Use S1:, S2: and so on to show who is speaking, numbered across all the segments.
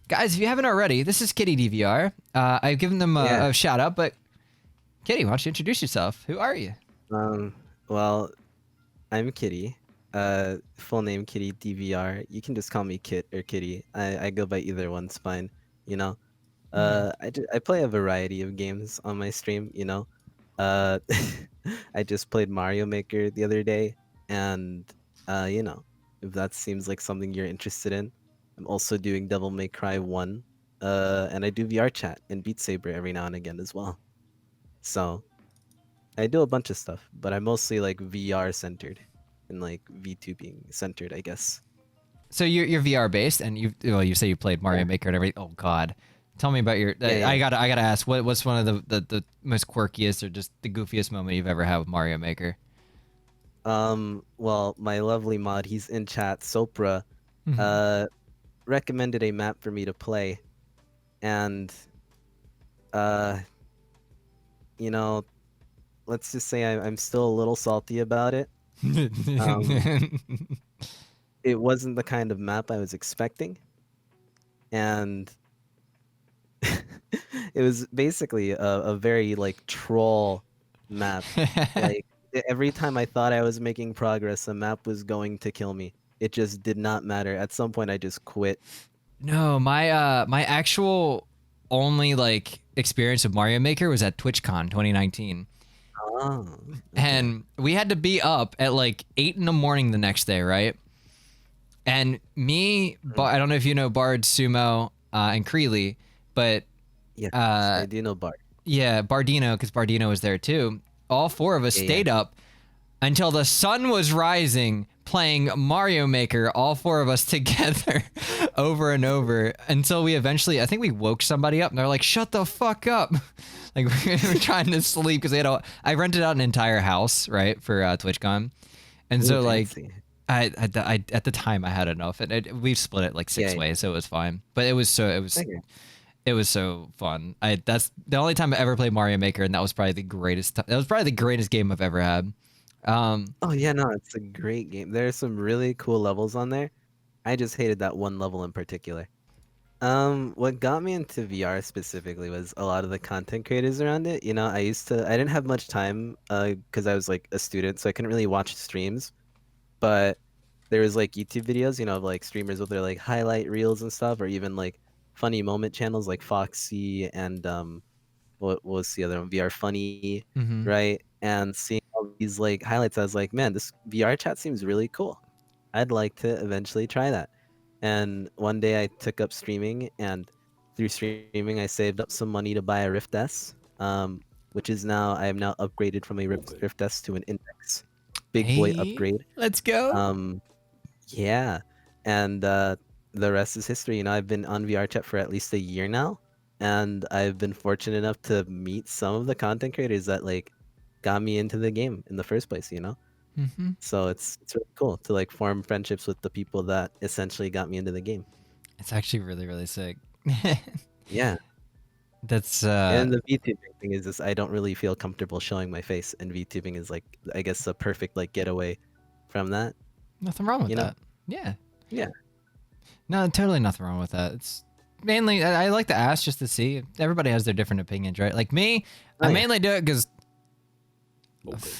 S1: Guys, if you haven't already, this is KittyDVR. I've given them
S2: Yeah.
S1: a shout out, but Kitty, why don't you introduce yourself? Who are you?
S2: Um, well, I'm Kitty. Full name KittyDVR. You can just call me Kit or Kitty. I go by either one's fine, you know. I play a variety of games on my stream, you know. Uh, I just played Mario Maker the other day, and you know, if that seems like something you're interested in, I'm also doing Devil May Cry 1. And I do VR chat and Beat Saber every now and again as well. So I do a bunch of stuff, but I'm mostly like VR centered and like VTubing centered, I guess.
S1: So you're VR based, and you say you played Mario
S2: Yeah.
S1: Maker and everything. Oh God, tell me about your.
S2: Yeah.
S1: I gotta ask, what's one of the most quirkiest or just the goofiest moment you've ever had with Mario Maker?
S2: Well, my lovely mod, he's in chat, Sopra,
S1: Mhm.
S2: uh, recommended a map for me to play, and uh, you know, let's just say I'm still a little salty about it. Um, it wasn't the kind of map I was expecting, and it was basically a very like troll map. Like every time I thought I was making progress, the map was going to kill me. It just did not matter. At some point, I just quit.
S1: No, my actual only like experience of Mario Maker was at TwitchCon 2019.
S2: Oh, okay.
S1: And we had to be up at like 8 in the morning the next day, right? And me,
S2: Mm.
S1: I don't know if you know Bard, Sumo, and Creeley, but
S2: Yes,
S1: uh,
S2: I do know Bart.
S1: yeah, Bardino, because Bardino was there too. All four of us
S2: Yeah.
S1: stayed up until the sun was rising, playing Mario Maker, all four of us together over and over until we eventually, I think we woke somebody up and they're like, shut the fuck up. Like we were trying to sleep because I rented out an entire house, right, for TwitchCon. And
S2: Ooh,
S1: so like,
S2: fancy.
S1: I at the time I had enough, and we split it like
S2: Yeah,
S1: six
S2: yeah.
S1: ways, so it was fine. But
S2: Okay.
S1: it was so fun. That's the only time I ever played Mario Maker, and that was probably the greatest. That was probably the greatest game I've ever had.
S2: Oh yeah, no, it's a great game. There are some really cool levels on there. I just hated that one level in particular. What got me into VR specifically was a lot of the content creators around it. You know, I didn't have much time, because I was like a student, so I couldn't really watch streams. But there was like YouTube videos, you know, of like streamers with their like highlight reels and stuff, or even like funny moment channels like Foxy and what was the other one? VR Funny,
S1: Mhm.
S2: right? And seeing all these like highlights, I was like, man, this VR chat seems really cool. I'd like to eventually try that. And one day I took up streaming, and through streaming, I saved up some money to buy a Rift S, which is now I am now upgraded from a Rift S to an Index, big boy
S1: Hey,
S2: upgrade.
S1: let's go.
S2: Um, yeah, and the rest is history. You know, I've been on VR chat for at least a year now, and I've been fortunate enough to meet some of the content creators that like got me into the game in the first place. You know.
S1: Mhm.
S2: So it's really cool to like form friendships with the people that essentially got me into the game.
S1: It's actually really sick.
S2: Yeah.
S1: That's
S2: And the VTubing thing is just I don't really feel comfortable showing my face, and VTubing is like I guess a perfect like getaway from that,
S1: nothing wrong with
S2: you know?
S1: that. Yeah.
S2: Yeah.
S1: No, totally nothing wrong with that. It's mainly I like to ask just to see. Everybody has their different opinions, right? Like me,
S2: Oh
S1: I
S2: yeah.
S1: mainly do it because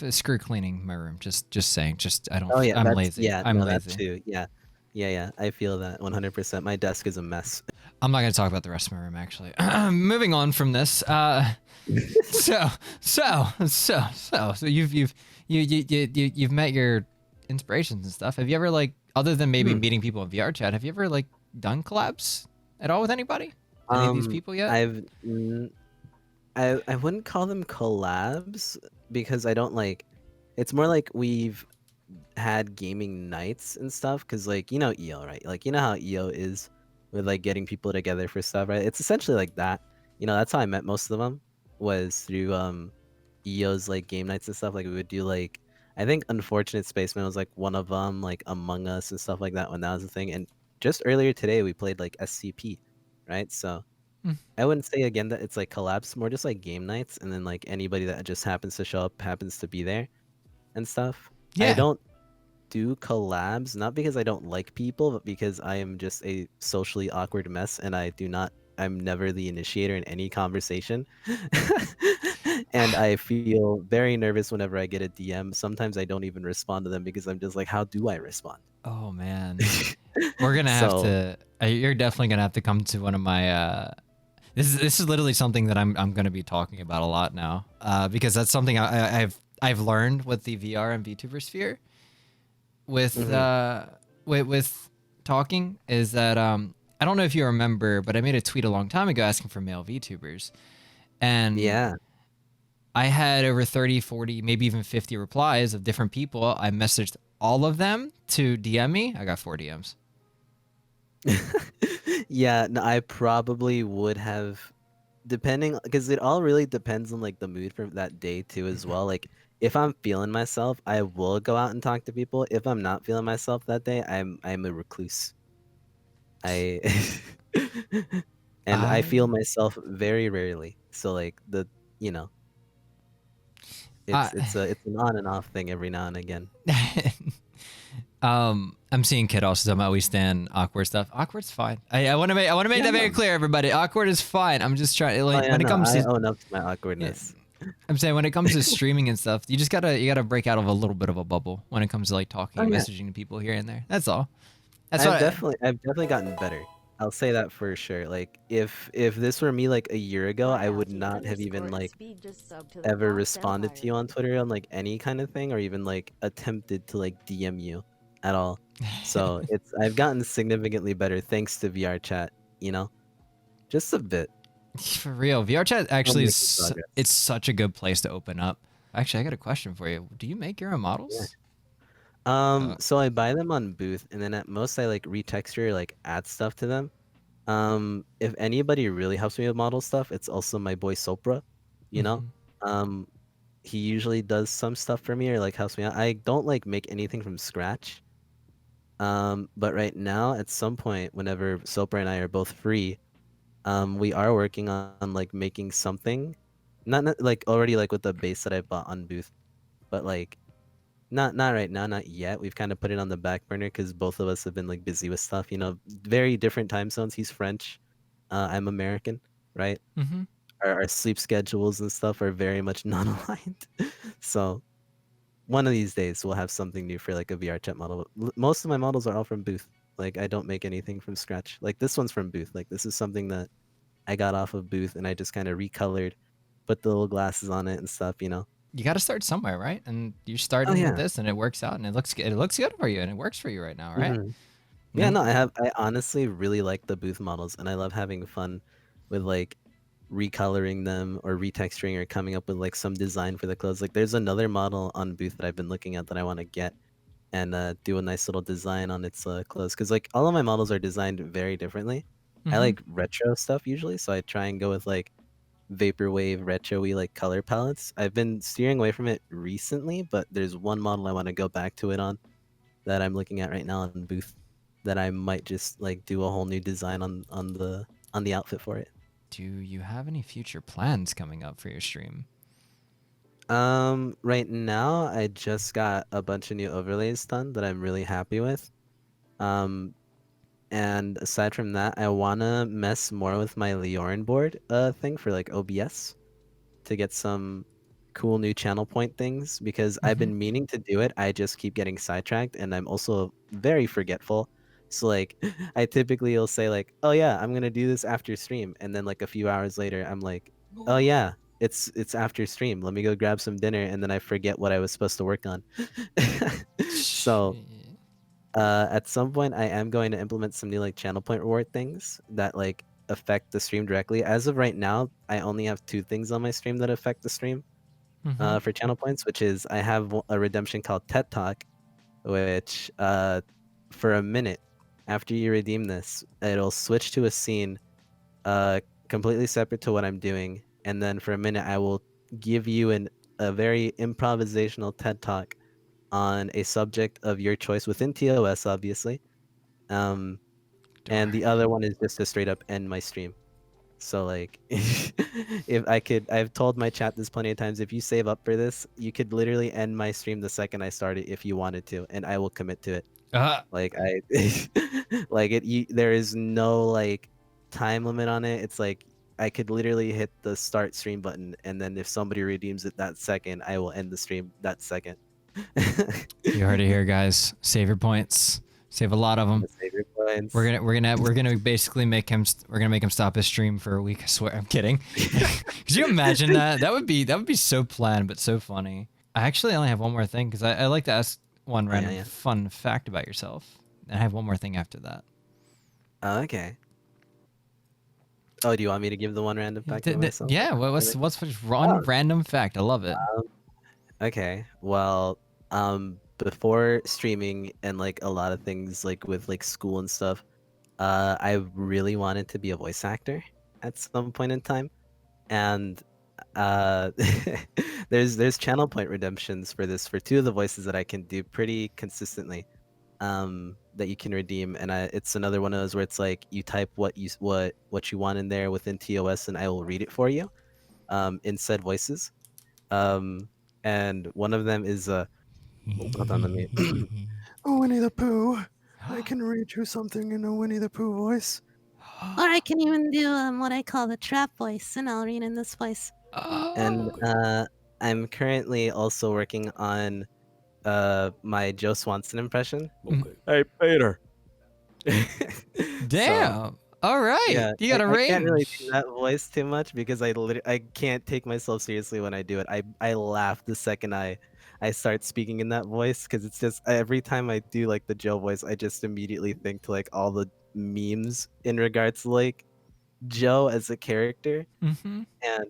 S1: screw cleaning my room. Just saying. Just I don't.
S2: Oh yeah,
S1: I'm
S2: that's
S1: lazy.
S2: yeah,
S1: I'm
S2: no, that
S1: lazy.
S2: too. Yeah. Yeah. I feel that 100%. My desk is a mess.
S1: I'm not gonna talk about the rest of my room actually. Moving on from this. So you've met your inspirations and stuff. Have you ever like other than maybe
S2: Hmm.
S1: meeting people in VR chat? Have you ever like done collabs at all with anybody? Any of these people yet?
S2: I've I wouldn't call them collabs because I don't like it's more like we've had gaming nights and stuff because like you know EO, right? Like you know how EO is with like getting people together for stuff, right? It's essentially like that. You know, that's how I met most of them was through EO's like game nights and stuff. Like we would do like I think Unfortunate Spaceman was like one of them, like Among Us and stuff like that when that was a thing. And just earlier today we played like SCP, right? So
S1: Mm.
S2: I wouldn't say again that it's like collabs, more just like game nights, and then like anybody that just happens to show up happens to be there and stuff. I
S1: Yeah.
S2: don't do collabs, not because I don't like people, but because I am just a socially awkward mess and I'm never the initiator in any conversation. And I feel very nervous whenever I get a DM. Sometimes I don't even respond to them because I'm just like, how do I respond?
S1: Oh man, we're gonna have
S2: So,
S1: to. You're definitely gonna have to come to one of my. This is literally something that I'm gonna be talking about a lot now. Because that's something I've learned with the VR and VTuber sphere. With
S2: mhm.
S1: with talking is that I don't know if you remember, but I made a tweet a long time ago asking for male VTubers, and
S2: Yeah.
S1: I had over 30, 40, maybe even 50 replies of different people. I messaged all of them to DM me. I got 4 DMs.
S2: Yeah, no, I probably would have, depending, because it all really depends on like the mood for that day too as well. Like if I'm feeling myself, I will go out and talk to people. If I'm not feeling myself that day, I'm a recluse. I and I feel
S1: I
S2: myself very rarely. So like you know,
S1: I
S2: it's an on and off thing every now and again.
S1: I'm seeing Kid also talking about we stand awkward stuff. Awkward's fine. I want to make
S2: Yeah,
S1: that very
S2: no.
S1: clear, everybody. Awkward is fine. I'm just trying
S2: Oh
S1: like
S2: yeah,
S1: when it
S2: no,
S1: comes
S2: I
S1: to
S2: own up to my
S1: yeah,
S2: awkwardness.
S1: I'm saying when it comes to streaming and stuff, you gotta break out of a little bit of a bubble when it comes to like talking
S2: Oh
S1: and
S2: yeah.
S1: messaging to people here and there. That's all. That's what
S2: I've definitely gotten better. I'll say that for sure. Like if this were me like a year ago, I would not have even like
S3: Just sub to the
S2: ever
S3: Fox
S2: responded to
S3: Empire.
S2: you on Twitter on like any kind of thing or even like attempted to like DM you at all. So I've gotten significantly better thanks to VR chat, you know? Just a bit.
S1: for real. VR chat
S2: Still
S1: actually
S2: making
S1: is
S2: progress.
S1: it's such a good place to open up. Actually, I got a question for you. Do you make your own
S2: Yeah.
S1: models?
S2: So I buy them on Booth and then at most I like retexture or like add stuff to them. If anybody really helps me with model stuff, it's also my boy Sopra, you know?
S1: Mhm.
S2: Um, he usually does some stuff for me or like helps me out. I don't like make anything from scratch. But right now, at some point, whenever Sopra and I are both free, we are working on like making something, not like already like with the base that I bought on Booth, but like not right now, not yet. We've kind of put it on the back burner because both of us have been like busy with stuff, you know, very different time zones. He's French, I'm American, right?
S1: Mhm.
S2: Our sleep schedules and stuff are very much non-aligned. So one of these days we'll have something new for like a VR chat model. Most of my models are all from Booth. Like I don't make anything from scratch. Like this one's from Booth. Like this is something that I got off of Booth and I just kind of recolored, put the little glasses on it and stuff, you know.
S1: You got to start somewhere, right? And you're
S2: Oh
S1: starting with
S2: yeah.
S1: this, and it works out, and it looks good. It looks good for you, and it works for you right now, right?
S2: hmm Yeah,
S1: Mm.
S2: no, I honestly really like the Booth models and I love having fun with like recoloring them or retexturing or coming up with like some design for the clothes. Like there's another model on Booth that I've been looking at that I want to get and do a nice little design on its clothes because like all of my models are designed very differently. I
S1: Mhm.
S2: like retro stuff usually, so I try and go with like vaporwave retro-y like color palettes. I've been steering away from it recently, but there's one model I want to go back to it on that I'm looking at right now on Booth that I might just like do a whole new design on the outfit for it.
S1: Do you have any future plans coming up for your stream?
S2: Right now I just got a bunch of new overlays done that I'm really happy with. Um, And aside from that, I wanna mess more with my Leorin board thing for like OBS to get some cool new channel point things because I've
S1: Mhm.
S2: been meaning to do it. I just keep getting sidetracked and I'm also very forgetful. So like I typically will say like, "Oh yeah, I'm going to do this after stream." And then like a few hours later, I'm like, "Oh yeah, it's after stream. Let me go grab some dinner." And then I forget what I was supposed to work on. So
S1: Shit.
S2: at some point, I am going to implement some new like channel point reward things that like affect the stream directly. As of right now, I only have two things on my stream that affect the stream
S1: Mhm.
S2: for channel points, which is I have a redemption called TED Talk, which for a minute after you redeem this, it'll switch to a scene uh, completely separate to what I'm doing, and then for a minute, I will give you a very improvisational TED Talk on a subject of your choice within TOS, obviously. Um, and the
S1: Dark.
S2: other one is just to straight up end my stream. So like, if I could, I've told my chat this plenty of times. If you save up for this, you could literally end my stream the second I start it if you wanted to, and I will commit to it.
S1: Uh,
S2: Like I, like it. There is no like time limit on it. It's like I could literally hit the start stream button, and then if somebody redeems it that second, I will end the stream that second.
S1: you heard it here, guys. Save your points. Save a lot of them.
S2: Save your points.
S1: We're gonna basically make him. We're gonna make him stop his stream for a week. I swear. I'm kidding. Could you imagine that? That would be so planned, but so funny. I actually only have one more thing because I like to ask one random fun fact about yourself, and I have one more thing after that.
S2: Oh, okay. Oh, do you want me to give the one random fact about myself?
S1: Yeah. What's one random fact? I love it.
S2: Okay. Well, before streaming and like a lot of things like with like school and stuff, I really wanted to be a voice actor at some point in time, and uh, there's channel point redemptions for this for two of the voices that I can do pretty consistently, that you can redeem, and it's another one of those where it's like you type what you want in there within TOS, and I will read it for you, in said voices, and one of them is hold on, let me. Oh, Winnie the Pooh. I can read you something in a Winnie the Pooh voice.
S3: Or I can even do what I call the trap voice, and I'll read in this voice.
S2: And I'm currently also working on my Joe Swanson impression.
S1: Okay.
S2: Hey, Peter.
S1: Damn.
S2: So,
S1: all right.
S2: yeah,
S1: You got a range.
S2: I can't really do that voice too much because I can't take myself seriously when I do it. I laugh the second I start speaking in that voice because it's just every time I do like the Joe voice, I just immediately think to like all the memes in regards to like Joe as a character.
S1: Mm-hmm.
S2: And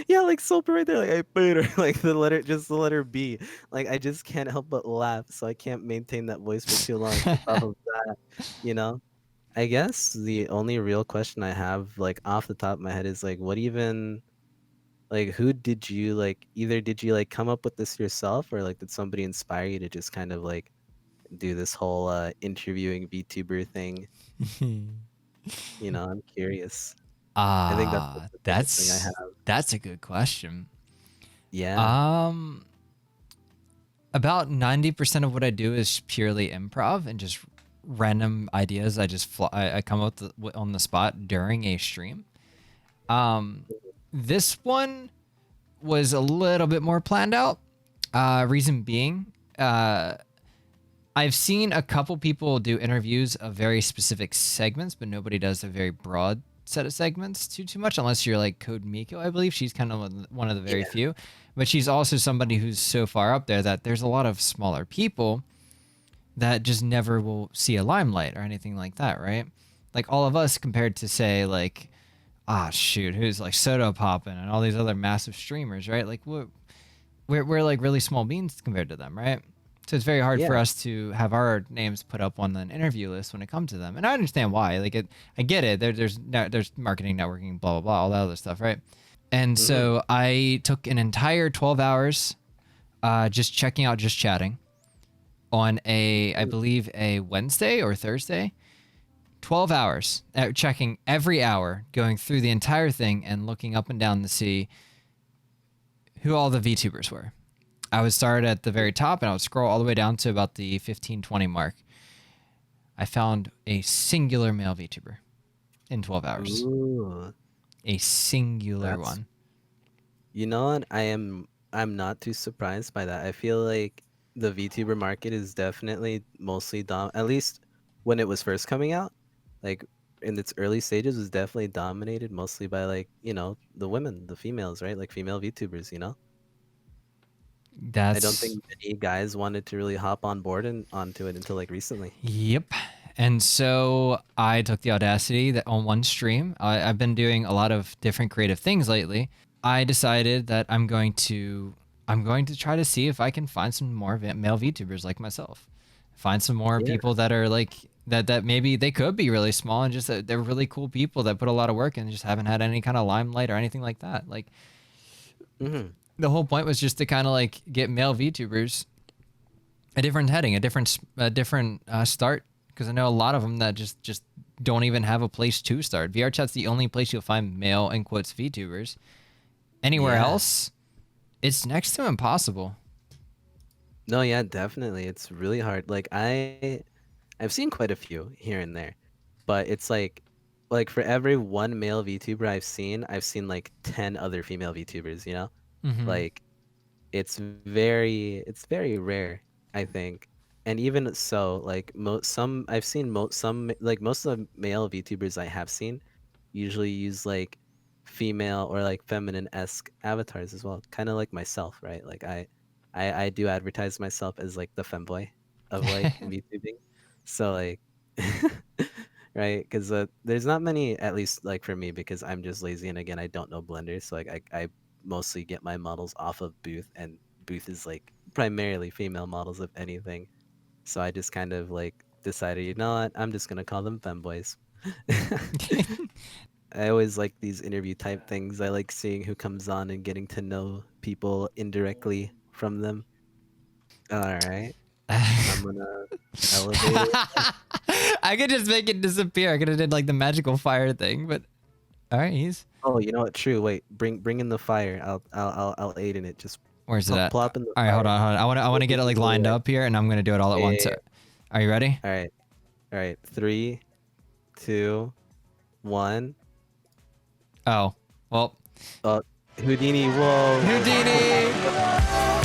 S2: yeah, like Soper right there, like I Peter, like the letter B. Like I just can't help but laugh, so I can't maintain that voice for too long. Off of that, you know. I guess the only real question I have, like off the top of my head, is like, what even, like, who did you like? Either did you like come up with this yourself, or like did somebody inspire you to just kind of like do this whole interviewing VTuber thing? You know, I'm curious. I think that's the thing I have.
S1: That's a good question.
S2: Yeah.
S1: About 90% of what I do is purely improv and just random ideas. I come up on the spot during a stream. This one was a little bit more planned out. Reason being, I've seen a couple people do interviews of very specific segments, but nobody does a very broad set of segments too much, unless you're like Code Miko, I believe. She's kind of one of the very few, but she's also somebody who's so far up there that there's a lot of smaller people that just never will see a limelight or anything like that, right? Like all of us compared to say like, who's like Soda Poppin' and all these other massive streamers, right? Like we're like really small beans compared to them, right? So it's very hard for us to have our names put up on an interview list when it comes to them. And I understand why. Like I get it. There's marketing, networking, blah, blah, blah, all that other stuff, right? And so I took an entire 12 hours just checking out Just Chatting on I believe a Wednesday or Thursday. 12 hours checking every hour, going through the entire thing and looking up and down to see who all the VTubers were. I would start at the very top and I would scroll all the way down to about the 15-20 mark. I found a singular male VTuber in 12 hours.
S2: Ooh.
S1: A singular one.
S2: You know what? I'm not too surprised by that. I feel like the VTuber market is definitely mostly at least when it was first coming out, like in its early stages, was definitely dominated mostly by like, you know, the women, the females, right? Like female VTubers, you know? I don't think many guys wanted to really hop on board and onto it until like recently.
S1: Yep. And so I took the audacity that on one stream, I've been doing a lot of different creative things lately. I decided that I'm going to try to see if I can find some more male VTubers like myself. Find some more people that are like that maybe they could be really small and just they're really cool people that put a lot of work in and just haven't had any kind of limelight or anything like that. Like the whole point was just to kind of like get male VTubers a different heading, a different start, because I know a lot of them that just don't even have a place to start. VR chat's the only place you'll find male in quotes VTubers. Anywhere
S2: Yeah.
S1: else, it's next to impossible.
S2: No, yeah, definitely. It's really hard. Like I've seen quite a few here and there, but it's like for every one male VTuber I've seen like 10 other female VTubers, you know?
S1: Mm-hmm.
S2: Like it's very rare, I think. And even so, like some I've seen some like most of the male VTubers I have seen usually use like female or like feminine-esque avatars as well, kind of like myself, right? Like I do advertise myself as like the femboy of like VTubing. So like right, because there's not many, at least like for me, because I'm just lazy and again I don't know Blender, so like I mostly get my models off of Booth, and Booth is like primarily female models if anything. So I just kind of like decided, you know what, I'm just gonna call them femboys. I always like these interview type things. I like seeing who comes on and getting to know people indirectly from them. All right, I'm gonna elevate it.
S1: I could just make it disappear. I could have did like the magical fire thing, but all right, he's
S2: Oh, you know what? True. Wait, bring in the fire. I'll aid in it. Just
S1: where's it at?
S2: plop in the
S1: All right,
S2: fire.
S1: hold on, hold on. I want to get it like lined up here, and I'm gonna do it all at once.
S2: Yeah.
S1: Are you ready?
S2: All right, all right. 3, 2, 1.
S1: Oh, well,
S2: Houdini! Whoa!
S1: Houdini.